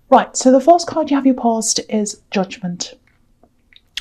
Right, so the first card you have your past is Judgment.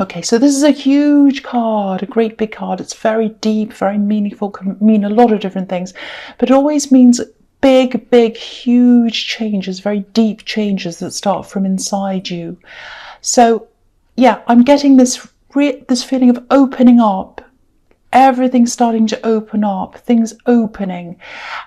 Okay, so this is a huge card, a great big card. It's very deep, very meaningful, can mean a lot of different things, but it always means big, huge changes, very deep changes that start from inside you. So yeah, I'm getting this feeling of opening up, everything starting to open up, things opening.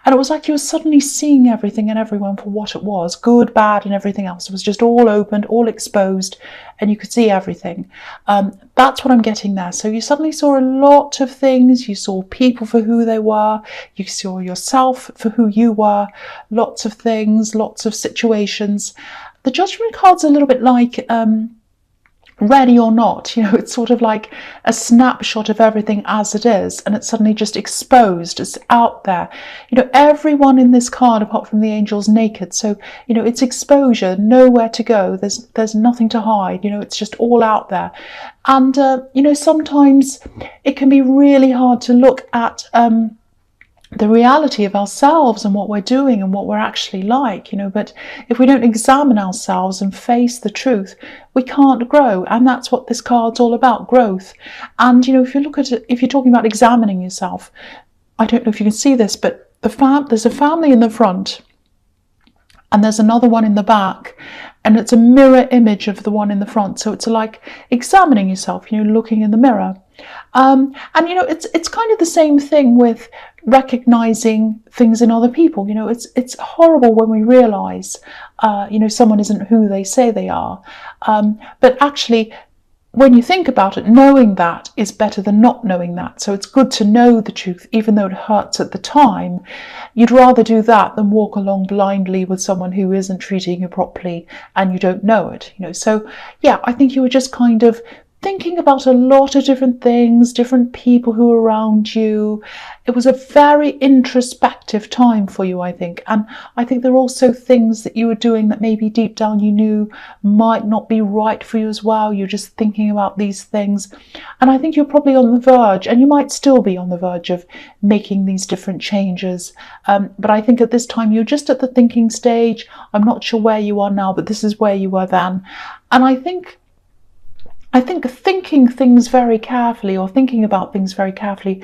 And it was like you were suddenly seeing everything and everyone for what it was, good, bad, and everything else. It was just all opened, all exposed, and you could see everything. That's what I'm getting there. So you suddenly saw a lot of things. You saw people for who they were. You saw yourself for who you were. Lots of things, lots of situations. The Judgment card's a little bit like ready or not, it's sort of like a snapshot of everything as it is, and it's suddenly just exposed, it's out there. Everyone in this card apart from the angel's naked, so it's exposure, nowhere to go, there's nothing to hide, it's just all out there. And sometimes it can be really hard to look at the reality of ourselves and what we're doing and what we're actually like, but if we don't examine ourselves and face the truth, we can't grow. And that's what this card's all about, growth. And if you look at it, if you're talking about examining yourself, I don't know if you can see this, but there's a family in the front and there's another one in the back, and it's a mirror image of the one in the front. So it's like examining yourself, looking in the mirror. And it's kind of the same thing with recognizing things in other people. It's horrible when we realize someone isn't who they say they are, but actually when you think about it, knowing that is better than not knowing that. So it's good to know the truth, even though it hurts at the time. You'd rather do that than walk along blindly with someone who isn't treating you properly and you don't know it. So yeah, I think you were just kind of thinking about a lot of different things, different people who were around you. It was a very introspective time for you, I think. And I think there are also things that you were doing that maybe deep down you knew might not be right for you as well. You're just thinking about these things. And I think you're probably on the verge, and you might still be on the verge of making these different changes. But I think at this time you're just at the thinking stage. I'm not sure where you are now, but this is where you were then. And I think thinking things very carefully, or thinking about things very carefully,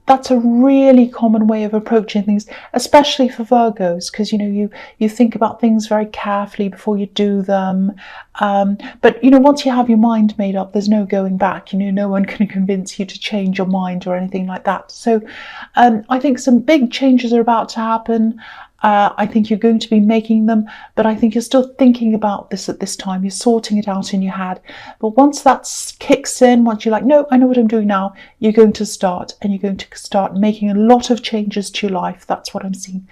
that's a really common way of approaching things, especially for Virgos, because you think about things very carefully before you do them. But once you have your mind made up, there's no going back. No one can convince you to change your mind or anything like that. So I think some big changes are about to happen. I think you're going to be making them, but I think you're still thinking about this at this time. You're sorting it out in your head. But once that kicks in, once you're like, no, I know what I'm doing now, you're going to start, and you're going to start making a lot of changes to your life. That's what I'm seeing.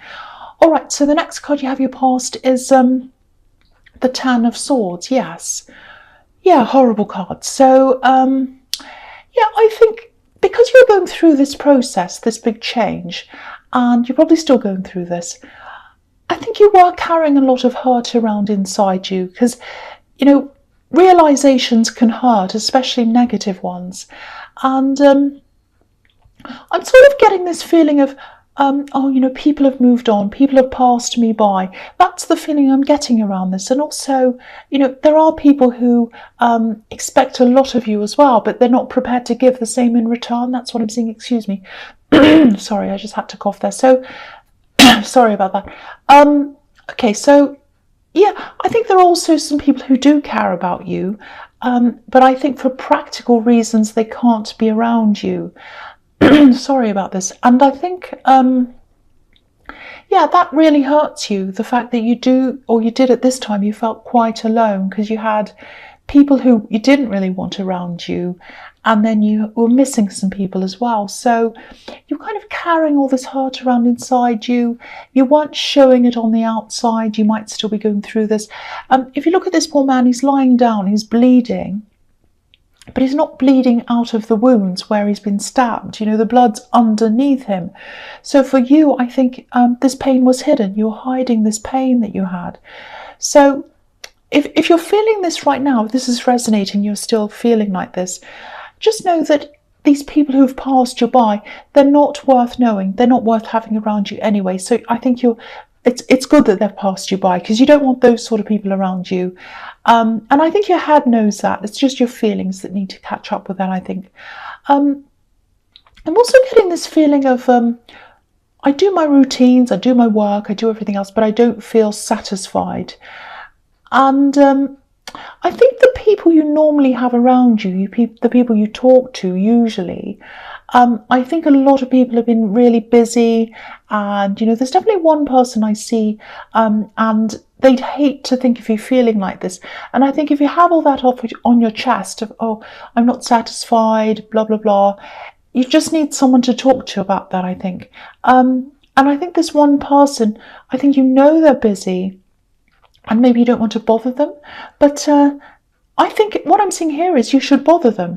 All right, so the next card you have your past is the Ten of Swords. Yes. Yeah, horrible card. So, yeah, I think because you're going through this process, this big change, and you're probably still going through this, I think you were carrying a lot of hurt around inside you, because, realizations can hurt, especially negative ones. And I'm sort of getting this feeling of, people have moved on, people have passed me by. That's the feeling I'm getting around this. And also, there are people who expect a lot of you as well, but they're not prepared to give the same in return. That's what I'm seeing. Excuse me. Sorry, I just had to cough there. So, sorry about that. Okay, so, yeah, I think there are also some people who do care about you, but I think for practical reasons they can't be around you. Sorry about this. And I think, yeah, that really hurts you. The fact that you did at this time, you felt quite alone because you had people who you didn't really want around you, and then you were missing some people as well. So you're kind of carrying all this hurt around inside you. You weren't showing it on the outside. You might still be going through this. If you look at this poor man, he's lying down, he's bleeding. But he's not bleeding out of the wounds where he's been stabbed. The blood's underneath him. So for you, I think this pain was hidden. You're hiding this pain that you had. So if you're feeling this right now, if this is resonating, you're still feeling like this, just know that these people who've passed you by, they're not worth knowing. They're not worth having around you anyway. So I think you're it's good that they've passed you by, because you don't want those sort of people around you. And I think your head knows that. It's just your feelings that need to catch up with that, I think. I'm also getting this feeling of I do my routines, I do my work, I do everything else, but I don't feel satisfied. And I think the people you normally have around you, the people you talk to usually, I think a lot of people have been really busy, and there's definitely one person I see, and they'd hate to think of you feeling like this. And I think if you have all that off on your chest of, oh, I'm not satisfied, blah blah blah, you just need someone to talk to about that, I think. And I think this one person, I think they're busy, and maybe you don't want to bother them, but I think what I'm seeing here is you should bother them.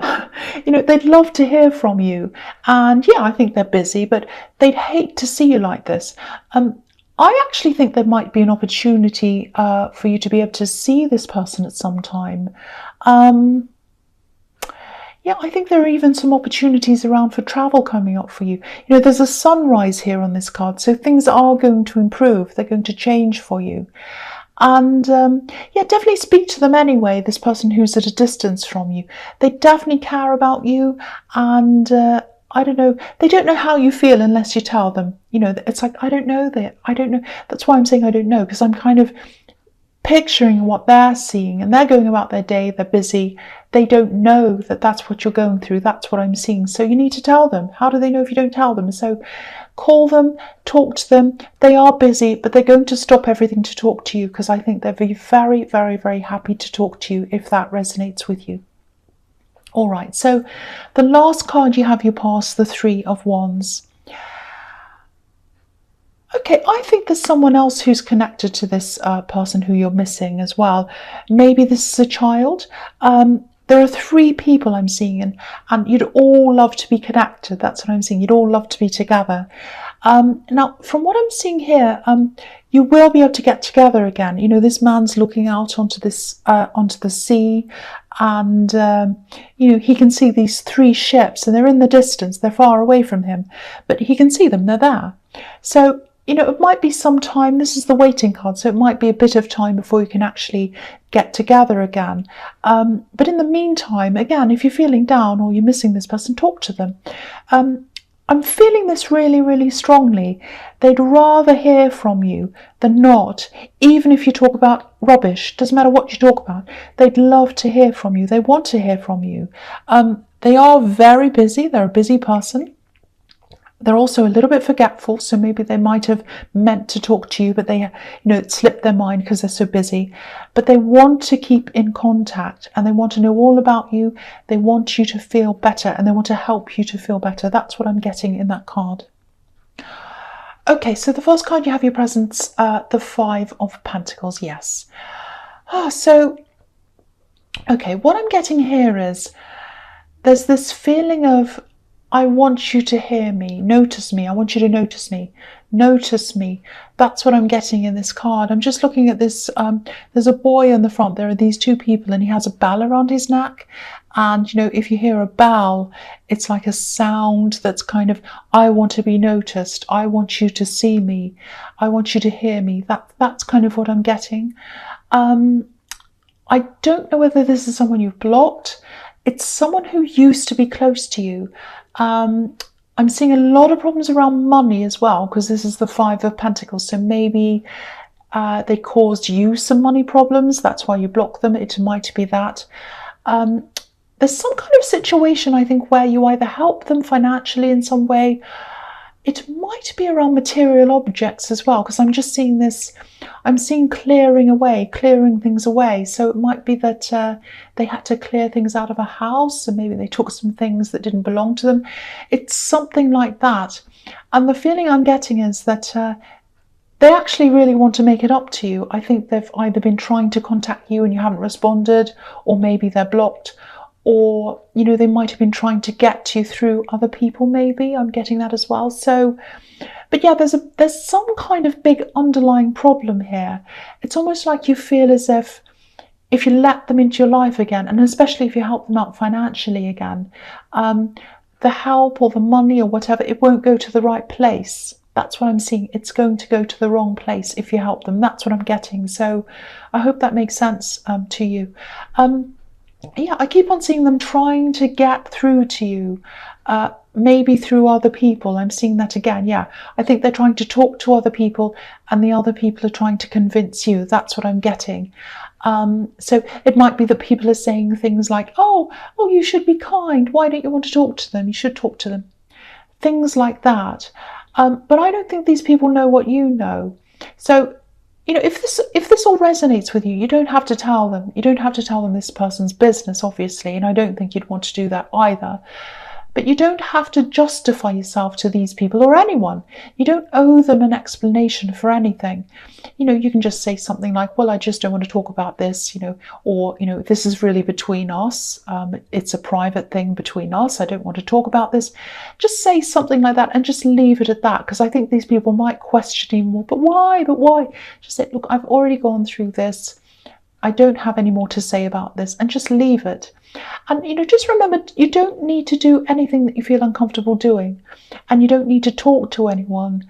They'd love to hear from you, and yeah, I think they're busy, but they'd hate to see you like this. I actually think there might be an opportunity for you to be able to see this person at some time. Yeah, I think there are even some opportunities around for travel coming up for you. There's a sunrise here on this card, so things are going to improve. They're going to change for you. And yeah, definitely speak to them anyway, this person who's at a distance from you. They definitely care about you, and I don't know, they don't know how you feel unless you tell them. It's like, I don't know that. I don't know. That's why I'm saying I don't know, because I'm kind of picturing what they're seeing, and they're going about their day, they're busy. They don't know that that's what you're going through. That's what I'm seeing. So you need to tell them. How do they know if you don't tell them? So call them, talk to them. They are busy, but they're going to stop everything to talk to you, because I think they'll be very, very, very happy to talk to you if that resonates with you. All right, so the last card you have, you pass the Three of Wands. Okay, I think there's someone else who's connected to this person who you're missing as well. Maybe this is a child. There are three people I'm seeing, and you'd all love to be connected. That's what I'm seeing. You'd all love to be together. Now, from what I'm seeing here, you will be able to get together again. This man's looking out onto the sea, and he can see these three ships, and they're in the distance. They're far away from him, but he can see them. They're there. So it might be some time. This is the waiting card, so it might be a bit of time before you can actually get together again. But in the meantime, again, if you're feeling down or you're missing this person, talk to them. I'm feeling this really, really strongly. They'd rather hear from you than not. Even if you talk about rubbish, doesn't matter what you talk about, they'd love to hear from you. They want to hear from you. They are very busy. They're a busy person. They're also a little bit forgetful, so maybe they might have meant to talk to you, but they, it slipped their mind because they're so busy. But they want to keep in contact, and they want to know all about you. They want you to feel better, and they want to help you to feel better. That's what I'm getting in that card. Okay, so the first card you have your presence, the Five of Pentacles. Yes. So, okay, what I'm getting here is there's this feeling of, I want you to hear me, notice me. I want you to notice me. Notice me. That's what I'm getting in this card. I'm just looking at this. There's a boy on the front. There are these two people, and he has a bell around his neck. And, if you hear a bell, it's like a sound that's kind of, I want to be noticed. I want you to see me. I want you to hear me. That's kind of what I'm getting. I don't know whether this is someone you've blocked. It's someone who used to be close to you. I'm seeing a lot of problems around money as well, because this is the Five of Pentacles. So maybe they caused you some money problems. That's why you block them. It might be that. There's some kind of situation, I think, where you either help them financially in some way. It might be around material objects as well, because I'm just seeing this. I'm seeing clearing things away. So it might be that they had to clear things out of a house, and maybe they took some things that didn't belong to them. It's something like that. And the feeling I'm getting is that they actually really want to make it up to you. I think they've either been trying to contact you and you haven't responded, or maybe they're blocked, or, they might have been trying to get to you through other people, maybe. I'm getting that as well. So, but yeah, there's some kind of big underlying problem here. It's almost like you feel as if you let them into your life again, and especially if you help them out financially again, the help or the money or whatever, it won't go to the right place. That's what I'm seeing. It's going to go to the wrong place if you help them. That's what I'm getting. So I hope that makes sense to you. Yeah, I keep on seeing them trying to get through to you, maybe through other people. I'm seeing that again. Yeah, I think they're trying to talk to other people and the other people are trying to convince you. That's what I'm getting. So it might be that people are saying things like, oh, you should be kind. Why don't you want to talk to them? You should talk to them. Things like that. But I don't think these people know what you know. So, if this all resonates with you, you don't have to tell them. You don't have to tell them this person's business, obviously, and I don't think you'd want to do that either. But you don't have to justify yourself to these people or anyone. You don't owe them an explanation for anything. You can just say something like, well, I just don't want to talk about this, or, this is really between us. It's a private thing between us. I don't want to talk about this. Just say something like that and just leave it at that, because I think these people might question you more. But why? Just say, look, I've already gone through this. I don't have any more to say about this, and just leave it. And, just remember, you don't need to do anything that you feel uncomfortable doing. And you don't need to talk to anyone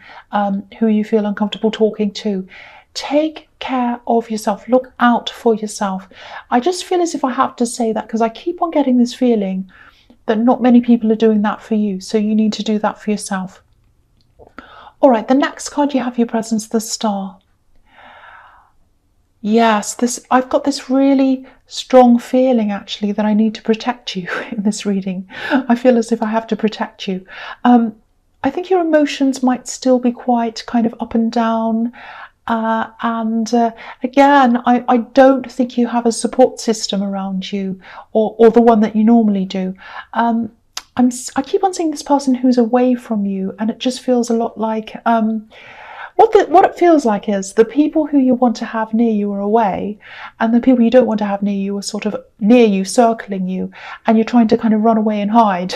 who you feel uncomfortable talking to. Take care of yourself. Look out for yourself. I just feel as if I have to say that because I keep on getting this feeling that not many people are doing that for you. So you need to do that for yourself. All right, the next card you have your presence, the Star. Yes, I've got this really strong feeling actually that I need to protect you in this reading. I feel as if I have to protect you. I think your emotions might still be quite kind of up and down. Again, I don't think you have a support system around you or the one that you normally do. I keep on seeing this person who's away from you, and it just feels a lot like... What it feels like is the people who you want to have near you are away, and the people you don't want to have near you are sort of near you, circling you, and you're trying to kind of run away and hide.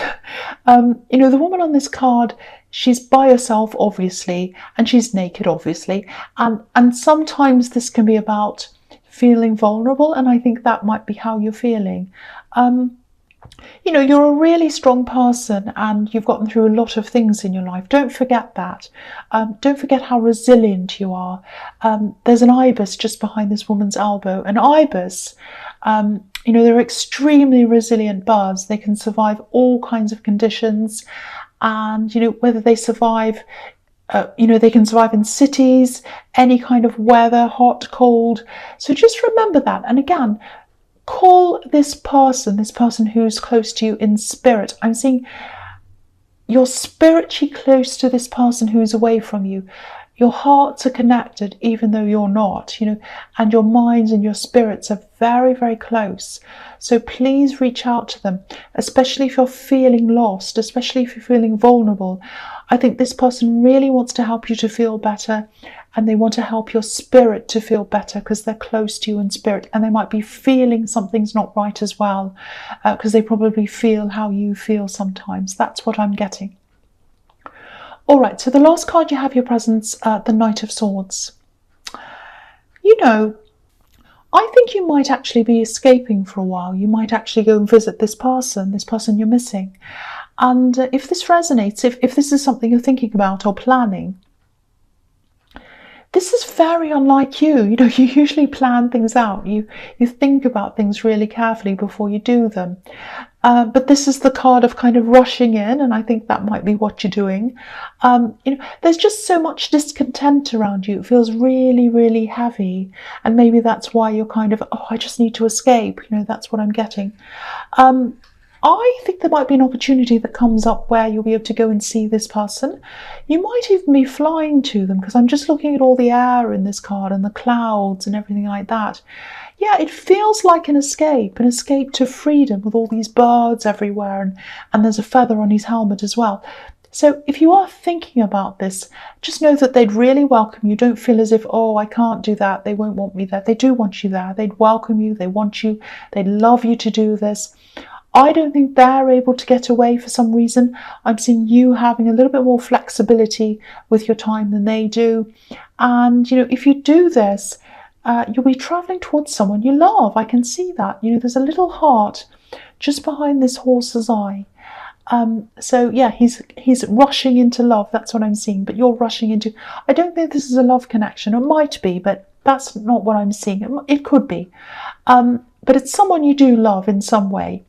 The woman on this card, she's by herself, obviously, and she's naked, obviously, and sometimes this can be about feeling vulnerable, and I think that might be how you're feeling. You're a really strong person and you've gotten through a lot of things in your life. Don't forget that. Don't forget how resilient you are. There's an ibis just behind this woman's elbow. An ibis, they're extremely resilient birds. They can survive all kinds of conditions. And, whether they survive, they can survive in cities, any kind of weather, hot, cold. So just remember that. And again, call this person who's close to you in spirit. I'm seeing you're spiritually close to this person who's away from you. Your hearts are connected even though you're not, and your minds and your spirits are very, very close. So please reach out to them, especially if you're feeling lost, especially if you're feeling vulnerable. I think this person really wants to help you to feel better, and they want to help your spirit to feel better because they're close to you in spirit, and they might be feeling something's not right as well, because they probably feel how you feel sometimes. That's what I'm getting. All right, so the last card you have your presence, the Knight of Swords. I think you might actually be escaping for a while. You might actually go and visit this person you're missing. And if this resonates, if this is something you're thinking about or planning, this is very unlike you. You usually plan things out. You think about things really carefully before you do them. But this is the card of kind of rushing in, and I think that might be what you're doing. There's just so much discontent around you. It feels really, really heavy. And maybe that's why you're kind of, I just need to escape. That's what I'm getting. I think there might be an opportunity that comes up where you'll be able to go and see this person. You might even be flying to them, because I'm just looking at all the air in this card and the clouds and everything like that. Yeah, it feels like an escape to freedom with all these birds everywhere, and there's a feather on his helmet as well. So if you are thinking about this, just know that they'd really welcome you. Don't feel as if, I can't do that, they won't want me there. They do want you there. They'd welcome you, they want you, they'd love you to do this. I don't think they're able to get away for some reason. I'm seeing you having a little bit more flexibility with your time than they do. And, if you do this, you'll be travelling towards someone you love. I can see that. There's a little heart just behind this horse's eye. So yeah, he's rushing into love. That's what I'm seeing. But you're rushing into. I don't think this is a love connection. It might be, but that's not what I'm seeing. It could be, but it's someone you do love in some way.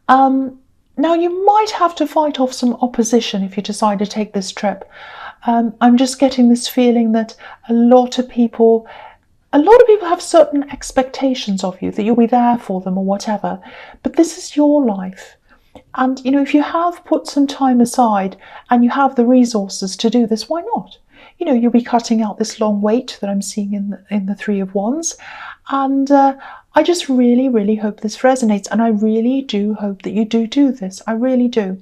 Now you might have to fight off some opposition if you decide to take this trip. I'm just getting this feeling that a lot of people have certain expectations of you, that you'll be there for them or whatever. But this is your life. And, if you have put some time aside and you have the resources to do this, why not? You'll be cutting out this long wait that I'm seeing in the Three of Wands. And I just really, really hope this resonates. And I really do hope that you do this. I really do.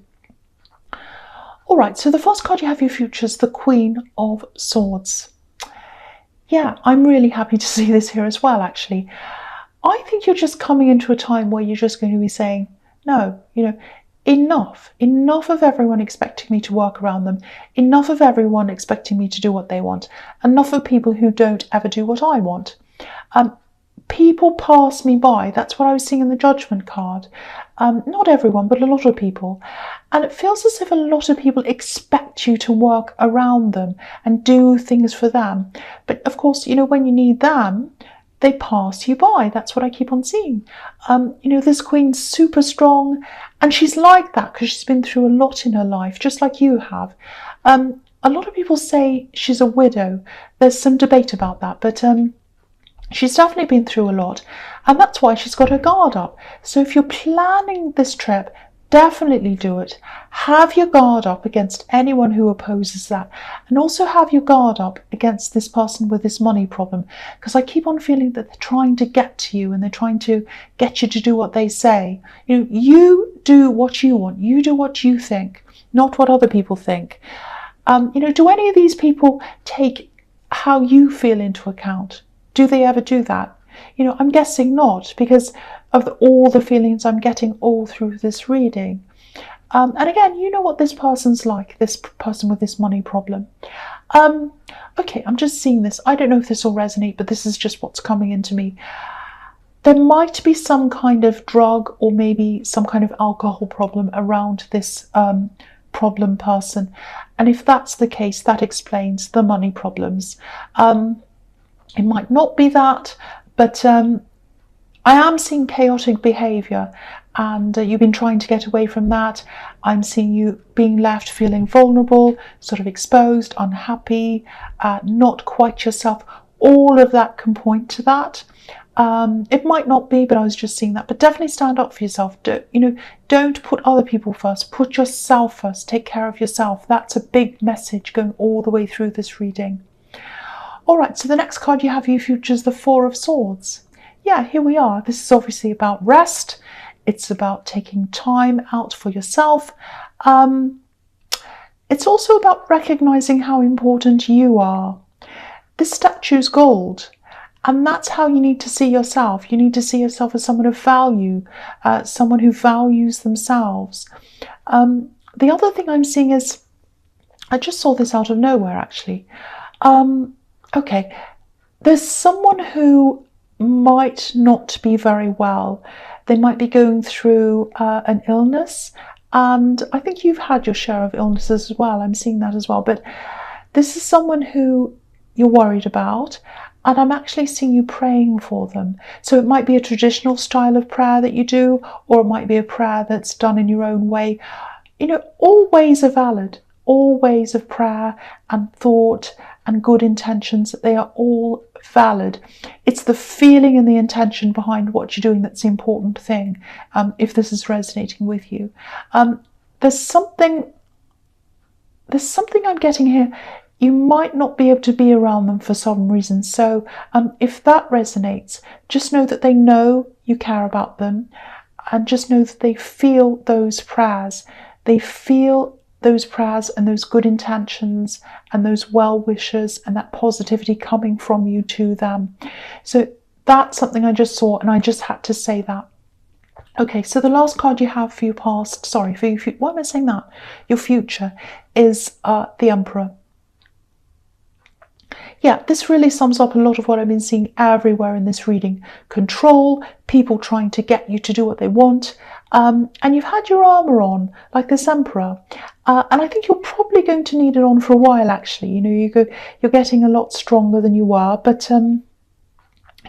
All right, so the first card you have your future is the Queen of Swords. Yeah, I'm really happy to see this here as well, actually. I think you're just coming into a time where you're just going to be saying, no, enough of everyone expecting me to work around them, enough of everyone expecting me to do what they want, enough of people who don't ever do what I want. People pass me by. That's what I was seeing in the Judgment card. Not everyone, but a lot of people. And it feels as if a lot of people expect you to work around them and do things for them. But of course, when you need them, they pass you by. That's what I keep on seeing. This queen's super strong, and she's like that because she's been through a lot in her life, just like you have. A lot of people say she's a widow. There's some debate about that, but she's definitely been through a lot, and that's why she's got her guard up. So if you're planning this trip, definitely do it. Have your guard up against anyone who opposes that, and also have your guard up against this person with this money problem, because I keep on feeling that they're trying to get to you and they're trying to get you to do what they say. You do what you want. You do what you think, not what other people think. Do any of these people take how you feel into account? Do they ever do that? I'm guessing not, because of all the feelings I'm getting all through this reading. And again, you know what this person's like, this person with this money problem. Okay, I'm just seeing this. I don't know if this will resonate, but this is just what's coming into me. There might be some kind of drug or maybe some kind of alcohol problem around this problem person. And if that's the case, that explains the money problems. It might not be that, but I am seeing chaotic behaviour, and you've been trying to get away from that. I'm seeing you being left feeling vulnerable, sort of exposed, unhappy, not quite yourself. All of that can point to that. It might not be, but I was just seeing that. But definitely stand up for yourself. Don't put other people first. Put yourself first. Take care of yourself. That's a big message going all the way through this reading. All right, so the next card you have for your future is the Four of Swords. Yeah, here we are. This is obviously about rest. It's about taking time out for yourself. It's also about recognizing how important you are. This statue's gold, and that's how you need to see yourself. You need to see yourself as someone of value, someone who values themselves. The other thing I'm seeing is, I just saw this out of nowhere actually. Okay, there's someone who might not be very well. They might be going through an illness, and I think you've had your share of illnesses as well. I'm seeing that as well, but this is someone who you're worried about, and I'm actually seeing you praying for them. So it might be a traditional style of prayer that you do, or it might be a prayer that's done in your own way. All ways are valid. All ways of prayer and thought and good intentions, they are all valid. It's the feeling and the intention behind what you're doing that's the important thing, if this is resonating with you. There's something I'm getting here. You might not be able to be around them for some reason. So if that resonates, just know that they know you care about them, and just know that they feel those prayers. They feel those prayers and those good intentions and those well wishes and that positivity coming from you to them. So that's something I just saw, and I just had to say that. Okay, so the last card you have for your past, why am I saying that? Your future is the Emperor. yeah, this really sums up a lot of what I've been seeing everywhere in this reading. Control, people trying to get you to do what they want. And you've had your armour on, like this Emperor. And I think you're probably going to need it on for a while, actually. You know, you're getting a lot stronger than you were, but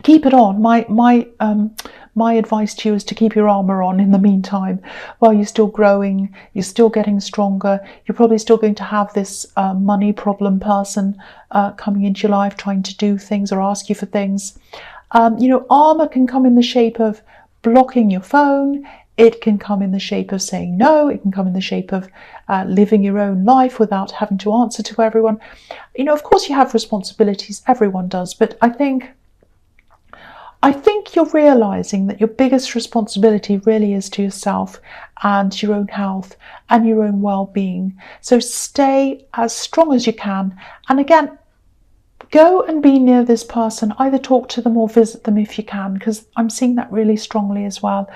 keep it on. My advice to you is to keep your armour on in the meantime, while you're still growing, you're still getting stronger. You're probably still going to have this money problem person coming into your life, trying to do things or ask you for things. You know, armour can come in the shape of blocking your phone. It can come in the shape of saying no. It can come in the shape of living your own life without having to answer to everyone. You know, of course you have responsibilities, everyone does, but I think you're realising that your biggest responsibility really is to yourself and your own health and your own well-being. So stay as strong as you can. And again, go and be near this person. Either talk to them or visit them if you can, because I'm seeing that really strongly as well.